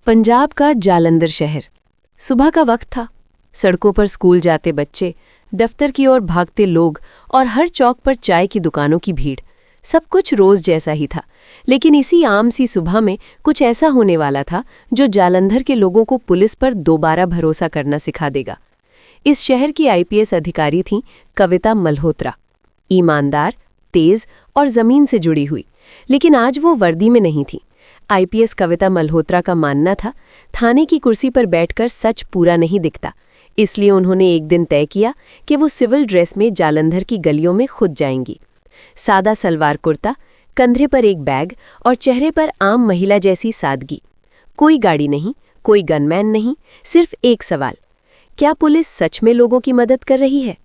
पंजाब का जालंधर शहर। सुबह का वक्त था। सड़कों पर स्कूल जाते बच्चे, दफ्तर की ओर भागते लोग और हर चौक पर चाय की दुकानों की भीड़। सब कुछ रोज जैसा ही था, लेकिन इसी आम सी सुबह में कुछ ऐसा होने वाला था जो जालंधर के लोगों को पुलिस पर दोबारा भरोसा करना सिखा देगा। इस शहर की आईपीएस अधिकारी थीं कविता मल्होत्रा। ईमानदार, तेज और जमीन से जुड़ी हुई, लेकिन आज वो वर्दी में नहीं थी। आईपीएस कविता मल्होत्रा का मानना था, थाने की कुर्सी पर बैठकर सच पूरा नहीं दिखता। इसलिए उन्होंने एक दिन तय किया कि वो सिविल ड्रेस में जालंधर की गलियों में खुद जाएंगी। सादा सलवार कुर्ता, कंधे पर एक बैग और चेहरे पर आम महिला जैसी सादगी। कोई गाड़ी नहीं, कोई गनमैन नहीं, सिर्फ एक सवाल, क्या पुलिस सच में लोगों की मदद कर रही है?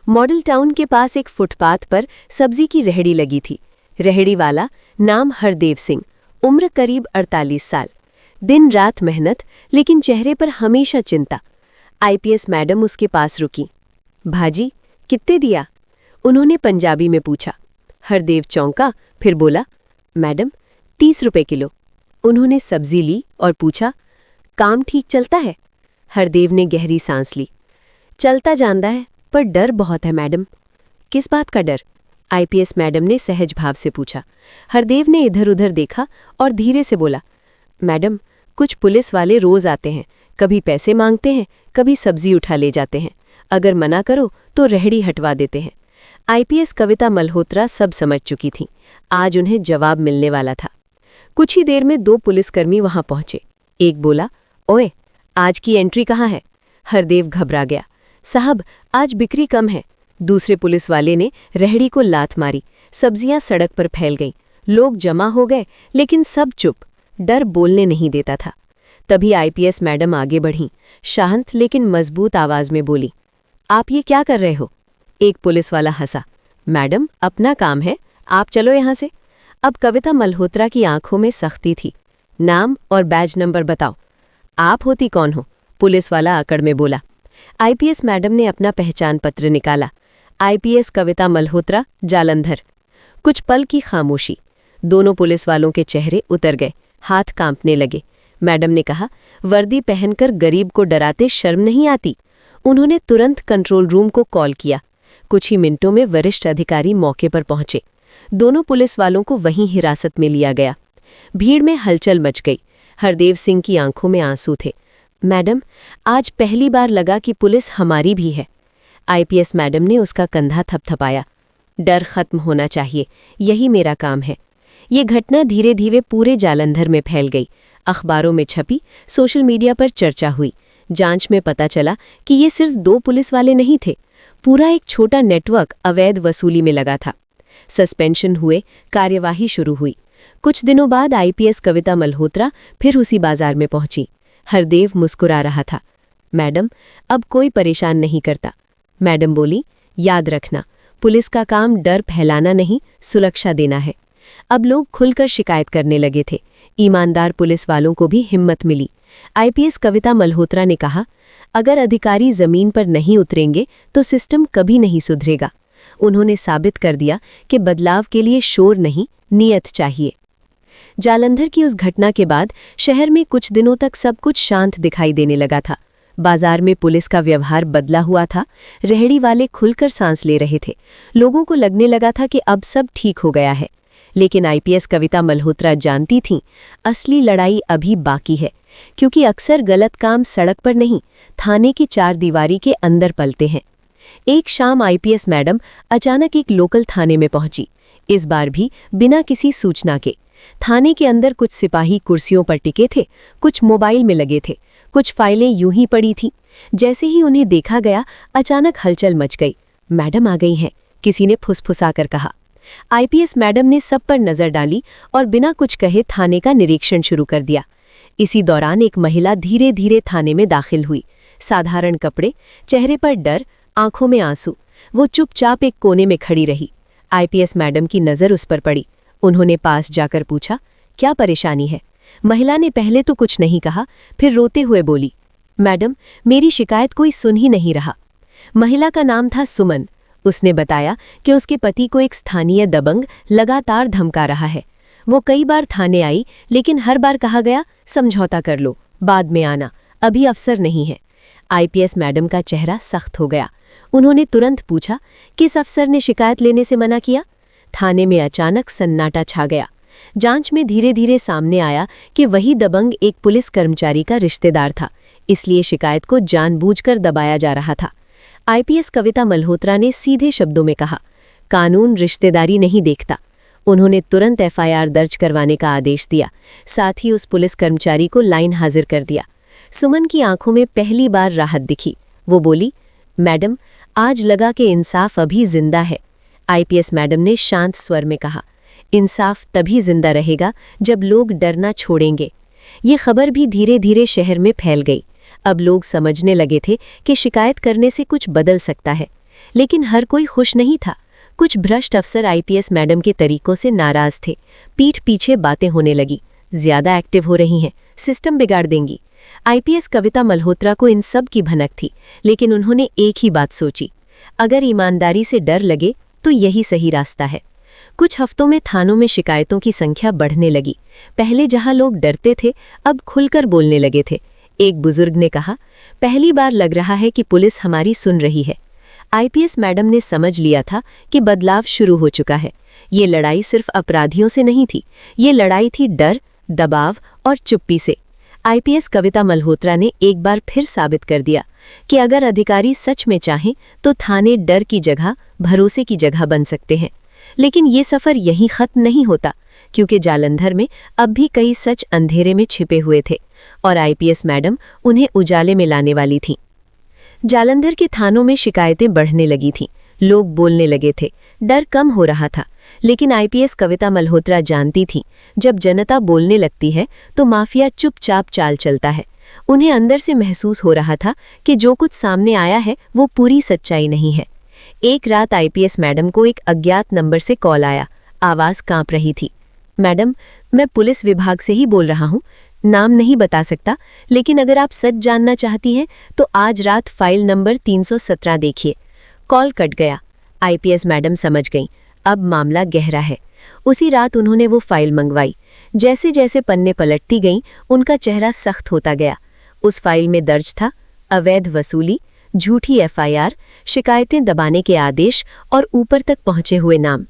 मॉडल टाउन के पास एक फुटपाथ पर सब्जी की रेहड़ी लगी थी। रेहड़ी वाला नाम हरदेव सिंह, उम्र करीब 48 साल। दिन रात मेहनत, लेकिन चेहरे पर हमेशा चिंता। आईपीएस मैडम उसके पास रुकी। भाजी, कितने दिया? उन्होंने पंजाबी में पूछा। हरदेव चौंका, फिर बोला, मैडम 30 रुपए किलो। उन्होंने सब्जी ली और पूछा, काम ठीक चलता है? हरदेव ने गहरी सांस ली। चलता जांदा है, पर डर बहुत है मैडम। किस बात का डर? आईपीएस मैडम ने सहज भाव से पूछा। हरदेव ने इधर उधर देखा और धीरे से बोला, मैडम, कुछ पुलिस वाले रोज आते हैं, कभी पैसे मांगते हैं, कभी सब्जी उठा ले जाते हैं। अगर मना करो तो रेहड़ी हटवा देते हैं। आईपीएस कविता मल्होत्रा सब समझ चुकी थीं। आज उन्हें जवाब मिलने वाला था। कुछ ही देर में 2 पुलिसकर्मी वहां पहुंचे। एक बोला, ओए, आज की एंट्री कहाँ है? हरदेव घबरा गया। साहब, आज बिक्री कम है। दूसरे पुलिस वाले ने रेहड़ी को लात मारी। सब्जियां सड़क पर फैल गईं। लोग जमा हो गए, लेकिन सब चुप। डर बोलने नहीं देता था। तभी आईपीएस मैडम आगे बढ़ीं, शांत लेकिन मजबूत आवाज में बोली, आप ये क्या कर रहे हो? एक पुलिस वाला हंसा। मैडम, अपना काम है, आप चलो यहां से। अब कविता मल्होत्रा की आंखों में सख्ती थी। नाम और बैज नंबर बताओ। आप होती कौन हो? पुलिस वाला आकड़ में बोला। आईपीएस मैडम ने अपना पहचान पत्र निकाला। आईपीएस कविता मल्होत्रा, जालंधर। कुछ पल की खामोशी। दोनों पुलिस वालों के चेहरे उतर गए, हाथ कांपने लगे। मैडम ने कहा, वर्दी पहनकर गरीब को डराते शर्म नहीं आती? उन्होंने तुरंत कंट्रोल रूम को कॉल किया। कुछ ही मिनटों में वरिष्ठ अधिकारी मौके पर पहुंचे। दोनों पुलिस वालों को वहीं हिरासत में लिया गया। भीड़ में हलचल मच गई। हरदेव सिंह की आंखों में आंसू थे। मैडम, आज पहली बार लगा कि पुलिस हमारी भी है। आईपीएस मैडम ने उसका कंधा थपथपाया। डर खत्म होना चाहिए, यही मेरा काम है। ये घटना धीरे धीरे पूरे जालंधर में फैल गई। अखबारों में छपी, सोशल मीडिया पर चर्चा हुई। जांच में पता चला कि ये सिर्फ 2 पुलिस वाले नहीं थे, पूरा एक छोटा नेटवर्क अवैध वसूली में लगा था। सस्पेंशन हुए, कार्यवाही शुरू हुई। कुछ दिनों बाद आईपीएस कविता मल्होत्रा फिर उसी बाजार में पहुंची। हरदेव मुस्कुरा रहा था। मैडम, अब कोई परेशान नहीं करता। मैडम बोली, याद रखना, पुलिस का काम डर फैलाना नहीं, सुरक्षा देना है। अब लोग खुलकर शिकायत करने लगे थे। ईमानदार पुलिस वालों को भी हिम्मत मिली। आईपीएस कविता मल्होत्रा ने कहा, अगर अधिकारी जमीन पर नहीं उतरेंगे तो सिस्टम कभी नहीं सुधरेगा। उन्होंने साबित कर दिया कि बदलाव के लिए शोर नहीं, नियत चाहिए। जालंधर की उस घटना के बाद शहर में कुछ दिनों तक सब कुछ शांत दिखाई देने लगा था। बाजार में पुलिस का व्यवहार बदला हुआ था। रेहड़ी वाले खुलकर सांस ले रहे थे। लोगों को लगने लगा था कि अब सब ठीक हो गया है। लेकिन आईपीएस कविता मल्होत्रा जानती थीं, असली लड़ाई अभी बाकी है, क्योंकि अक्सर गलत काम सड़क पर नहीं, थाने की 4 दीवारी के अंदर पलते हैं। एक शाम आईपीएस मैडम अचानक एक लोकल थाने में पहुंची, इस बार भी बिना किसी सूचना के। थाने के अंदर कुछ सिपाही कुर्सियों पर टिके थे, कुछ मोबाइल में लगे थे, कुछ फाइलें यूं ही पड़ी थीं। जैसे ही उन्हें देखा गया, अचानक हलचल मच गई। मैडम आ गई हैं, किसी ने फुसफुसाकर कहा। आईपीएस मैडम ने सब पर नजर डाली और बिना कुछ कहे थाने का निरीक्षण शुरू कर दिया। इसी दौरान एक महिला धीरे धीरे थाने में दाखिल हुई। साधारण कपड़े, चेहरे पर डर, आंखों में आंसू। वो चुपचाप एक कोने में खड़ी रही। आईपीएस मैडम की नज़र उस पर पड़ी। उन्होंने पास जाकर पूछा, क्या परेशानी है? महिला ने पहले तो कुछ नहीं कहा, फिर रोते हुए बोली, मैडम, मेरी शिकायत कोई सुन ही नहीं रहा। महिला का नाम था सुमन। उसने बताया कि उसके पति को एक स्थानीय दबंग लगातार धमका रहा है। वो कई बार थाने आई, लेकिन हर बार कहा गया समझौता कर लो, बाद में आना, अभी अवसर नहीं है। आईपीएस मैडम का चेहरा सख्त हो गया। उन्होंने तुरंत पूछा, किस अफसर ने शिकायत लेने से मना किया? थाने में अचानक सन्नाटा छा गया। जांच में धीरे धीरे सामने आया कि वही दबंग एक पुलिस कर्मचारी का रिश्तेदार था, इसलिए शिकायत को जानबूझकर दबाया जा रहा था। आईपीएस कविता मल्होत्रा ने सीधे शब्दों में कहा, कानून रिश्तेदारी नहीं देखता। उन्होंने तुरंत एफआईआर दर्ज करवाने का आदेश दिया, साथ ही उस पुलिस कर्मचारी को लाइन हाजिर कर दिया। सुमन की आंखों में पहली बार राहत दिखी। वो बोली, मैडम, आज लगा कि इंसाफ अभी जिंदा है। आईपीएस मैडम ने शांत स्वर में कहा, इंसाफ तभी जिंदा रहेगा जब लोग डरना छोड़ेंगे। ये खबर भी धीरे धीरे शहर में फैल गई। अब लोग समझने लगे थे कि शिकायत करने से कुछ बदल सकता है, लेकिन हर कोई खुश नहीं था। कुछ भ्रष्ट अफसर आईपीएस मैडम के तरीकों से नाराज थे। पीठ पीछे बातें होने लगी, ज्यादा एक्टिव हो रही हैं, सिस्टम बिगाड़ देंगी। आईपीएस कविता मल्होत्रा को इन सब की भनक थी, लेकिन उन्होंने एक ही बात सोची, अगर ईमानदारी से डर लगे तो यही सही रास्ता है। कुछ हफ्तों में थानों में शिकायतों की संख्या बढ़ने लगी। पहले जहां लोग डरते थे, अब खुलकर बोलने लगे थे। एक बुजुर्ग ने कहा, पहली बार लग रहा है कि पुलिस हमारी सुन रही है। आईपीएस मैडम ने समझ लिया था कि बदलाव शुरू हो चुका है। ये लड़ाई सिर्फ अपराधियों से नहीं थी, ये लड़ाई थी डर, दबाव और चुप्पी से। आईपीएस कविता मल्होत्रा ने एक बार फिर साबित कर दिया कि अगर अधिकारी सच में चाहें तो थाने डर की जगह भरोसे की जगह बन सकते हैं। लेकिन ये सफ़र यहीं ख़त्म नहीं होता, क्योंकि जालंधर में अब भी कई सच अंधेरे में छिपे हुए थे और आईपीएस मैडम उन्हें उजाले में लाने वाली थीं। जालंधर के थानों में शिकायतें बढ़ने लगी थीं, लोग बोलने लगे थे, डर कम हो रहा था। लेकिन आईपीएस कविता मल्होत्रा जानती थीं, जब जनता बोलने लगती है तो माफिया चुपचाप चाल चलता है। उन्हें अंदर से महसूस हो रहा था कि जो कुछ सामने आया है वो पूरी सच्चाई नहीं है। एक रात आईपीएस मैडम को एक अज्ञात नंबर से कॉल आया। आवाज़ कांप रही थी। मैडम, मैं पुलिस विभाग से ही बोल रहा हूँ, नाम नहीं बता सकता, लेकिन अगर आप सच जानना चाहती हैं तो आज रात फाइल नंबर 317 देखिए। कॉल कट गया। आईपीएस मैडम समझ गईं, अब मामला गहरा है। उसी रात उन्होंने वो फाइल मंगवाई। जैसे जैसे पन्ने पलटती गईं, उनका चेहरा सख्त होता गया। उस फाइल में दर्ज था अवैध वसूली, झूठी एफआईआर, शिकायतें दबाने के आदेश और ऊपर तक पहुंचे हुए नाम।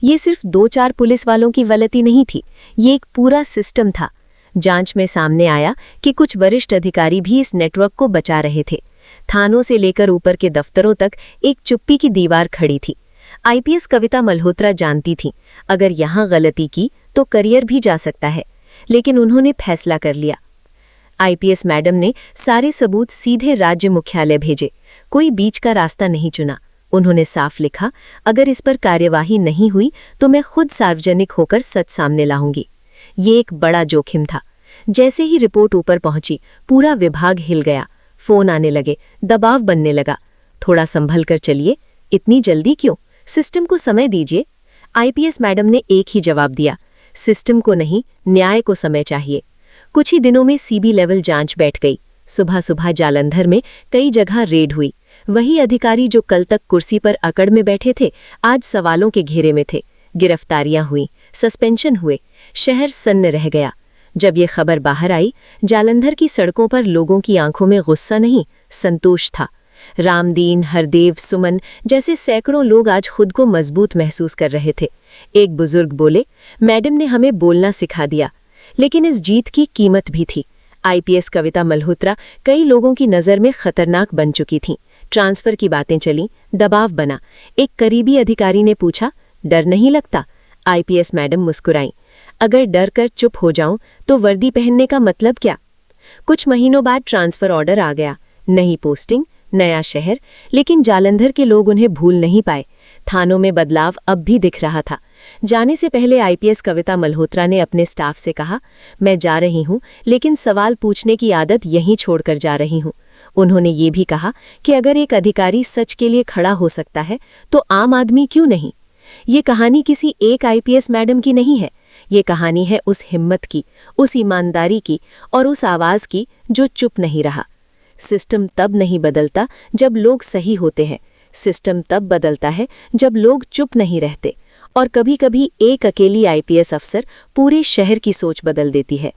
ये सिर्फ 2-4 पुलिस वालों की गलती नहीं थी, ये एक पूरा सिस्टम था। जांच में सामने आया कि कुछ वरिष्ठ अधिकारी भी इस नेटवर्क को बचा रहे थे। थानों से लेकर ऊपर के दफ्तरों तक एक चुप्पी की दीवार खड़ी थी। आईपीएस कविता मल्होत्रा जानती थीं, अगर यहाँ गलती की तो करियर भी जा सकता है, लेकिन उन्होंने फैसला कर लिया। आईपीएस मैडम ने सारे सबूत सीधे राज्य मुख्यालय भेजे, कोई बीच का रास्ता नहीं चुना। उन्होंने साफ लिखा, अगर इस पर कार्यवाही नहीं हुई तो मैं खुद सार्वजनिक होकर सच सामने लाऊंगी। ये एक बड़ा जोखिम था। जैसे ही रिपोर्ट ऊपर पहुंची, पूरा विभाग हिल गया। फोन आने लगे, दबाव बनने लगा, थोड़ा संभल कर चलिए, इतनी जल्दी क्यों, सिस्टम को समय दीजिए। आईपीएस मैडम ने एक ही जवाब दिया, सिस्टम को नहीं, न्याय को समय चाहिए। कुछ ही दिनों में सीबी लेवल जांच बैठ गई। सुबह सुबह जालंधर में कई जगह रेड हुई। वही अधिकारी जो कल तक कुर्सी पर अकड़ में बैठे थे, आज सवालों के घेरे में थे। गिरफ्तारियां हुई, सस्पेंशन हुए, शहर सन्न रह गया। जब ये खबर बाहर आई, जालंधर की सड़कों पर लोगों की आंखों में गुस्सा नहीं, संतोष था। रामदीन, हरदेव, सुमन जैसे सैकड़ों लोग आज खुद को मजबूत महसूस कर रहे थे। एक बुजुर्ग बोले, मैडम ने हमें बोलना सिखा दिया। लेकिन इस जीत की कीमत भी थी। आईपीएस कविता मल्होत्रा कई लोगों की नज़र में खतरनाक बन चुकी थीं। ट्रांसफर की बातें चलीं, दबाव बना। एक करीबी अधिकारी ने पूछा, डर नहीं लगता? आईपीएस मैडम मुस्कुराईं, अगर डर कर चुप हो जाऊं तो वर्दी पहनने का मतलब क्या? कुछ महीनों बाद ट्रांसफर ऑर्डर आ गया, नई पोस्टिंग, नया शहर, लेकिन जालंधर के लोग उन्हें भूल नहीं पाए। थानों में बदलाव अब भी दिख रहा था। जाने से पहले आईपीएस कविता मल्होत्रा ने अपने स्टाफ से कहा, मैं जा रही हूं, लेकिन सवाल पूछने की आदत यहीं छोड़कर जा रही हूं। उन्होंने ये भी कहा कि अगर एक अधिकारी सच के लिए खड़ा हो सकता है तो आम आदमी क्यों नहीं। ये कहानी किसी एक आईपीएस मैडम की नहीं है, ये कहानी है उस हिम्मत की, उस ईमानदारी की और उस आवाज़ की जो चुप नहीं रहा। सिस्टम तब नहीं बदलता जब लोग सही होते हैं, सिस्टम तब बदलता है जब लोग चुप नहीं रहते। और कभी-कभी एक अकेली आईपीएस अफसर पूरे शहर की सोच बदल देती है।